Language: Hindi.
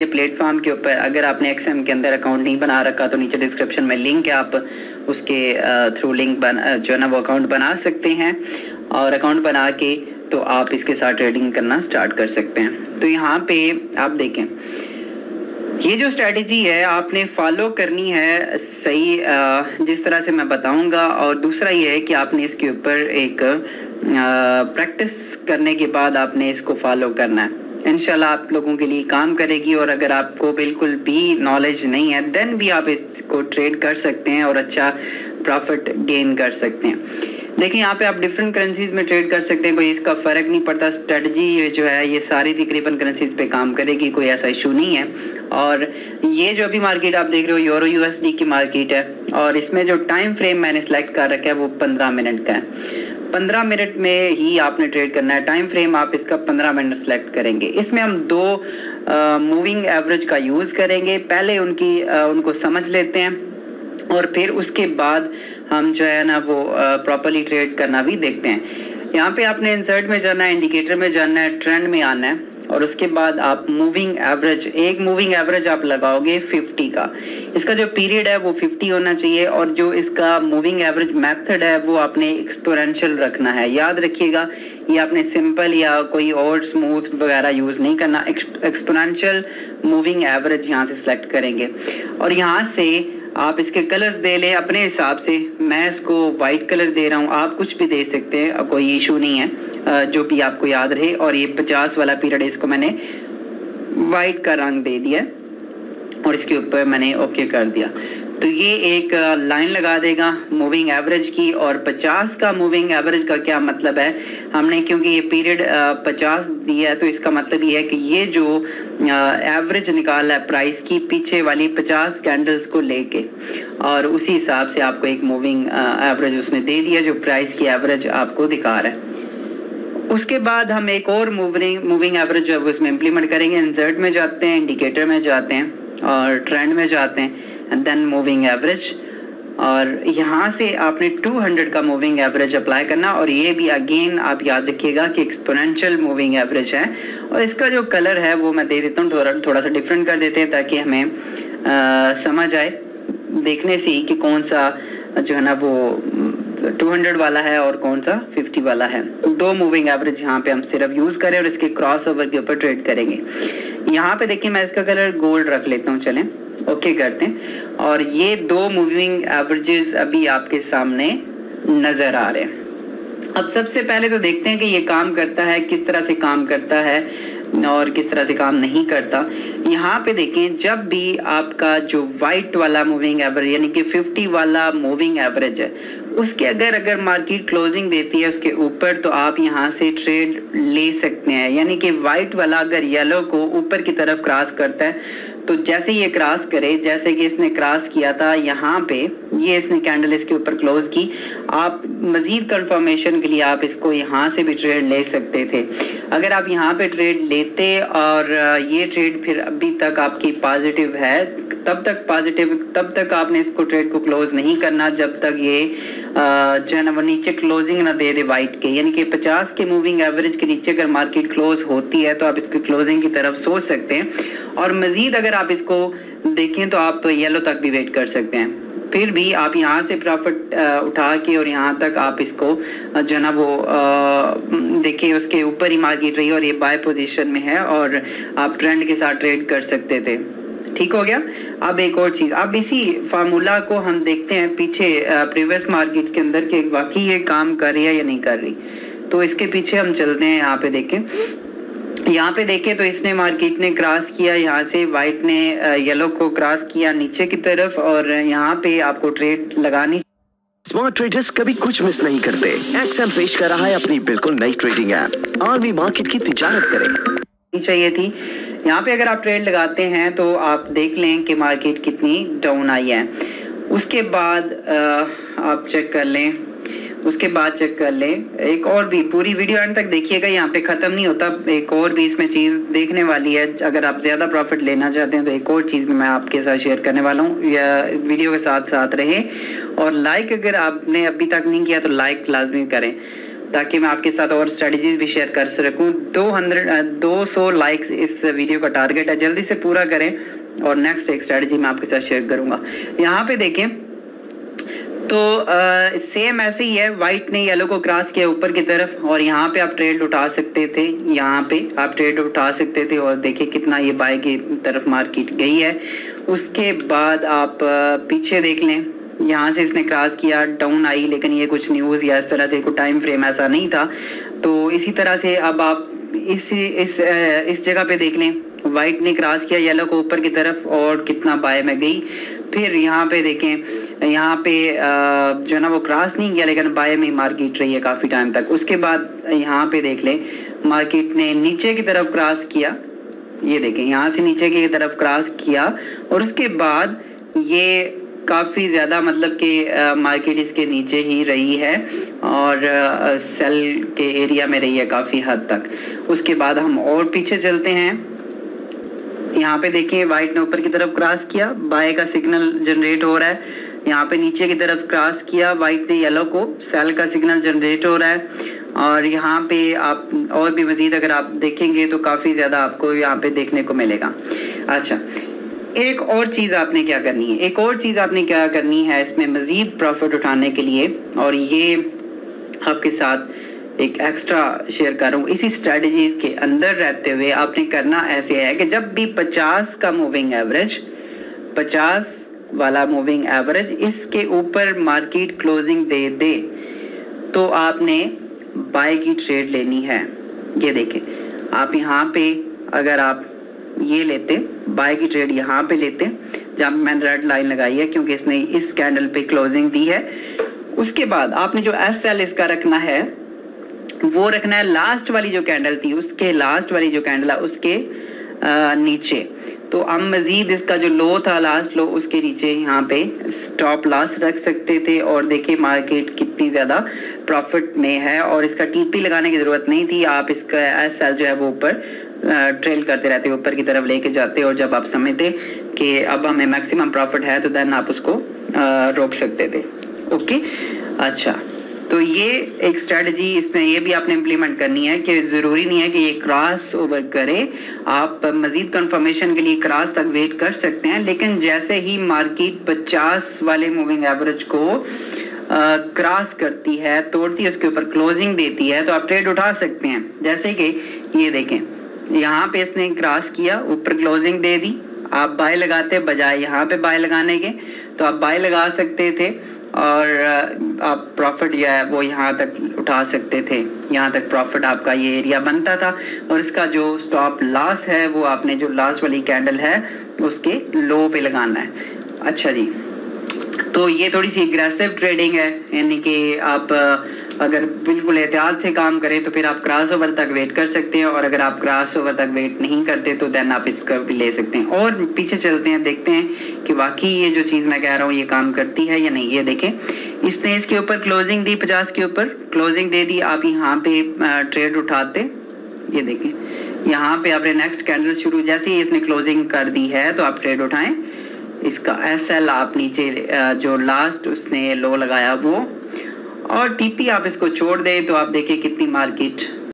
ये प्लेटफॉर्म के ऊपर अगर आपने एक्सएम के अंदर अकाउंट नहीं बना रखा तो नीचे डिस्क्रिप्शन में लिंक है, आप उसके थ्रू लिंक जो है ना वो अकाउंट बना सकते हैं और अकाउंट बना के तो आप इसके साथ ट्रेडिंग करना स्टार्ट कर सकते हैं। तो यहाँ पे आप देखें, ये जो स्ट्रेटजी है आपने फॉलो करनी है सही जिस तरह से मैं बताऊंगा। और दूसरा ये है कि आपने इसके ऊपर एक प्रैक्टिस करने के बाद आपने इसको फॉलो करना है। इंशाल्लाह आप लोगों के लिए काम करेगी। और अगर आपको बिल्कुल भी नॉलेज नहीं है देन भी आप इसको ट्रेड कर सकते हैं और अच्छा प्रॉफिट गेन कर सकते हैं। देखिए यहाँ पे आप डिफरेंट करेंसीज में ट्रेड कर सकते हैं, कोई इसका फ़र्क नहीं पड़ता। स्ट्रेटजी जो है ये सारी तकरीबन करेंसीज पे काम करेगी, कोई ऐसा इशू नहीं है। और ये जो अभी मार्केट आप देख रहे हो यूरो यूएसडी की मार्केट है और इसमें जो टाइम फ्रेम मैंने सेलेक्ट कर रखा है वो 15 मिनट का है। 15 मिनट में ही आपने ट्रेड करना है। टाइम फ्रेम आप इसका 15 मिनट सेलेक्ट करेंगे। इसमें हम दो मूविंग एवरेज का यूज़ करेंगे। पहले उनको समझ लेते हैं और फिर उसके बाद हम जो है ना वो प्रॉपरली ट्रेड करना भी देखते हैं। यहाँ पे आपने इंसर्ट में जाना है, इंडिकेटर में जाना है, ट्रेंड में आना है और उसके बाद आप मूविंग एवरेज, एक मूविंग एवरेज आप लगाओगे 50 का। इसका जो पीरियड है वो 50 होना चाहिए और जो इसका मूविंग एवरेज मेथड है वो आपने एक्सपोनेंशियल रखना है। याद रखिएगा, ये आपने सिंपल या कोई और स्मूथ वगैरह यूज़ नहीं करना। एक्सपोनेंशियल मूविंग एवरेज यहाँ से सिलेक्ट करेंगे और यहाँ से आप इसके कलर्स दे लें अपने हिसाब से। मैं इसको वाइट कलर दे रहा हूँ, आप कुछ भी दे सकते हैं, कोई इशू नहीं है, जो भी आपको याद रहे। और ये 50 वाला पीरियड है, इसको मैंने वाइट का रंग दे दिया और इसके ऊपर मैंने ओके कर दिया। तो ये एक लाइन लगा देगा मूविंग एवरेज की। और 50 का मूविंग एवरेज का क्या मतलब है, हमने क्योंकि ये पीरियड 50 दिया है तो इसका मतलब ये है कि ये जो एवरेज निकाला है प्राइस की पीछे वाली 50 कैंडल्स को लेके और उसी हिसाब से आपको एक मूविंग एवरेज उसने दे दिया जो प्राइस की एवरेज आपको दिखा रहा है। उसके बाद हम एक और मूविंग एवरेज जो है वो इसमें इम्प्लीमेंट करेंगे। इंसर्ट में जाते हैं, इंडिकेटर में जाते हैं और ट्रेंड में जाते हैं एंड देन मूविंग एवरेज। और यहाँ से आपने 200 का मूविंग एवरेज अप्लाई करना। और ये भी अगेन आप याद रखिएगा कि एक्सपोनेंशियल मूविंग एवरेज है। और इसका जो कलर है वो मैं दे देता हूँ, थोड़ा सा डिफरेंट कर देते हैं ताकि हमें समझ आए देखने से ही कि कौन सा जो है ना वो 200 वाला है और कौन सा 50 वाला है। दो मूविंग एवरेज यहाँ पे हम सिर्फ यूज़ करें और इसके क्रॉस ओवर के ऊपर ट्रेड करेंगे। यहाँ पे देखिए मैं इसका कलर गोल्ड रख लेता हूँ, चलें ओके करते हैं। और ये दो मूविंग एवरेजेस अभी आपके सामने नज़र आ रहे हैं। अब सबसे पहले तो देखते हैं कि ये काम करता है, किस तरह से काम करता है और किस तरह से काम नहीं करता। यहाँ पे देखें, जब भी आपका जो वाइट वाला मूविंग एवरेज यानी कि 50 वाला मूविंग एवरेज है उसके अगर मार्केट क्लोजिंग देती है उसके ऊपर तो आप यहाँ से ट्रेड ले सकते हैं। यानी कि वाइट वाला अगर येलो को ऊपर की तरफ क्रॉस करता है तो जैसे ये क्रॉस करे, जैसे कि इसने क्रॉस किया था यहाँ पे, ये इसने कैंडल इसके ऊपर क्लोज की, आप मजीद कंफर्मेशन के लिए आप इसको यहाँ से भी ट्रेड ले सकते थे। अगर आप यहाँ पे ट्रेड लेते और ये ट्रेड फिर अभी तक आपकी पॉजिटिव है तब तक पॉजिटिव, तब तक आपने इसको ट्रेड को क्लोज नहीं करना जब तक ये जो है ना वो नीचे क्लोजिंग ना दे दे वाइट के। यानी कि 50 के मूविंग एवरेज के नीचे अगर मार्केट क्लोज होती है तो आप इसकी क्लोजिंग की तरफ सोच सकते हैं। और मजीद अगर आप इसको देखें तो आप येलो तक भी वेट कर सकते हैं। फिर भी आप यहाँ से प्रॉफिट उठा के और यहाँ तक आप इसको जो है ना वो देखिए उसके ऊपर ही मार्केट रही और ये बाय पोजीशन में है और आप ट्रेंड के साथ ट्रेड कर सकते थे। ठीक हो गया। अब एक और चीज़, अब इसी फार्मूला को हम देखते हैं पीछे प्रीवियस मार्केट के अंदर कि वाकई ये काम कर रही है या नहीं कर रही। तो इसके पीछे हम चलते हैं। यहाँ पे देखें, यहाँ पे देखें तो इसने मार्केट ने क्रॉस किया, यहाँ से वाइट ने येलो को क्रॉस किया नीचे की तरफ और यहाँ पे आपको ट्रेड लगानी। स्मार्ट ट्रेडर्स कभी कुछ मिस नहीं करते। एक्सएम पेश कर रहा है अपनी बिल्कुल नई ट्रेडिंग ऐप। आर्मी मार्केट की तिजारत करें चाहिए थी। यहाँ पे अगर आप ट्रेड लगाते हैं तो आप देख लें कि मार्केट कितनी डाउन आई है। उसके बाद आप चेक कर लें, एक और भी पूरी वीडियो एंड तक देखिएगा, यहाँ पे ख़त्म नहीं होता। एक और भी इसमें चीज़ देखने वाली है। अगर आप ज़्यादा प्रॉफिट लेना चाहते हैं तो एक और चीज़ भी मैं आपके साथ शेयर करने वाला हूँ, या वीडियो के साथ साथ रहें। और लाइक अगर आपने अभी तक नहीं किया तो लाइक लाजमी करें। ताकि मैं आपके साथ और स्ट्रेटजीज भी शेयर कर सकूं। 200 लाइक्स इस वीडियो का टारगेट है, जल्दी से पूरा करें और नेक्स्ट एक स्ट्रेटजी मैं आपके साथ शेयर करूंगा। यहाँ पे देखें तो सेम ऐसे ही है, वाइट ने येलो को क्रॉस किया ऊपर की तरफ और यहाँ पे आप ट्रेड उठा सकते थे, यहाँ पे आप ट्रेड उठा सकते थे और देखिए कितना ये बाय की तरफ मार्केट गई है। उसके बाद आप पीछे देख लें, यहाँ से इसने क्रॉस किया, डाउन आई, लेकिन ये कुछ न्यूज़ या इस तरह से कोई टाइम फ्रेम ऐसा नहीं था। तो इसी तरह से अब आप इस जगह पे देख लें, वाइट ने क्रॉस किया येलो को ऊपर की तरफ और कितना बाय में गई। फिर यहाँ पे देखें, यहाँ पे जो ना वो क्रॉस नहीं किया लेकिन बाय में मार्केट रही है काफ़ी टाइम तक। उसके बाद यहाँ पे देख लें, मार्केट ने नीचे की तरफ क्रॉस किया, ये देखें यहाँ से नीचे की तरफ क्रॉस किया और उसके बाद ये काफ़ी ज़्यादा मतलब कि मार्केट इसके नीचे ही रही है और सेल के एरिया में रही है काफ़ी हद तक। उसके बाद हम और पीछे चलते हैं, यहाँ पे देखिए वाइट ने ऊपर की तरफ क्रॉस किया, बाय का सिग्नल जनरेट हो रहा है। यहाँ पे नीचे की तरफ क्रॉस किया वाइट ने येलो को, सेल का सिग्नल जनरेट हो रहा है। और यहाँ पे आप और भी मज़ीद अगर आप देखेंगे तो काफ़ी ज़्यादा आपको यहाँ पे देखने को मिलेगा। अच्छा, एक और चीज़ आपने क्या करनी है, एक और चीज़ आपने क्या करनी है इसमें मज़ीद प्रॉफिट उठाने के लिए, और ये आपके साथ एक एक्स्ट्रा शेयर कर रहा हूँ। इसी स्ट्रेटजी के अंदर रहते हुए आपने करना ऐसे है कि जब भी 50 का मूविंग एवरेज, 50 वाला मूविंग एवरेज इसके ऊपर मार्केट क्लोजिंग दे दे तो आपने बाय की ट्रेड लेनी है। ये देखें, आप यहाँ पे अगर आप ये लेते बाय की ट्रेड यहाँ पे लेते, जहाँ मैंने रेड लाइन लगाई है क्योंकि इसने इस कैंडल पे क्लोजिंग दी है। उसके बाद आपने जो SL इसका रखना है वो रखना है लास्ट वाली जो कैंडल थी उसके, लास्ट वाली जो कैंडल है उसके नीचे। तो हम मजीद इसका जो लो था, लास्ट लो, उसके नीचे यहाँ पे स्टॉप लॉस रख सकते थे और देखिए मार्केट कितनी ज़्यादा प्रॉफिट में है और इसका TP लगाने की ज़रूरत नहीं थी। आप इसका SL जो है वो ऊपर ट्रेल करते रहते, ऊपर की तरफ लेके जाते और जब आप समझते कि अब हमें मैक्सिमम प्रॉफिट है तो देन आप उसको रोक सकते थे। ओके, अच्छा, तो ये एक स्ट्रेटजी इसमें ये भी आपने इम्प्लीमेंट करनी है कि ज़रूरी नहीं है कि ये क्रॉस ओवर करे, आप मज़ीद कंफर्मेशन के लिए क्रॉस तक वेट कर सकते हैं, लेकिन जैसे ही मार्केट 50 वाले मूविंग एवरेज को क्रॉस करती है, तोड़ती है, उसके ऊपर क्लोजिंग देती है तो आप ट्रेड उठा सकते हैं। जैसे कि ये देखें, यहाँ पे इसने क्रॉस किया, ऊपर क्लोजिंग दे दी, आप बाय लगाते बजाय यहाँ पे बाय लगाने के तो आप बाय लगा सकते थे और आप प्रॉफिट जो है वो यहाँ तक उठा सकते थे, यहाँ तक प्रॉफिट आपका ये एरिया बनता था। और इसका जो स्टॉप लॉस है वो आपने जो लास्ट वाली कैंडल है उसके लो पे लगाना है। अच्छा जी, तो ये थोड़ी सी एग्रेसिव ट्रेडिंग है, यानी कि आप अगर बिल्कुल एहतियात से काम करें तो फिर आप क्रॉस ओवर तक वेट कर सकते हैं और अगर आप क्रॉस ओवर तक वेट नहीं करते तो देन आप इसका भी ले सकते हैं। और पीछे चलते हैं, देखते हैं कि वाकई ये जो चीज़ मैं कह रहा हूँ ये काम करती है या नहीं। ये देखें, इसने इसके ऊपर क्लोजिंग दी, 50 के ऊपर क्लोजिंग दे दी, आप यहाँ पे ट्रेड उठाते, ये देखें यहाँ पे आपने नेक्स्ट कैंडल शुरू, जैसे ही इसने क्लोजिंग कर दी है तो आप ट्रेड उठाएं। इसका SL आप नीचे जो लास्ट उसने लो लगाया वो, और TP आप इसको छोड़ दें तो आप देखिए कितनी मार्केट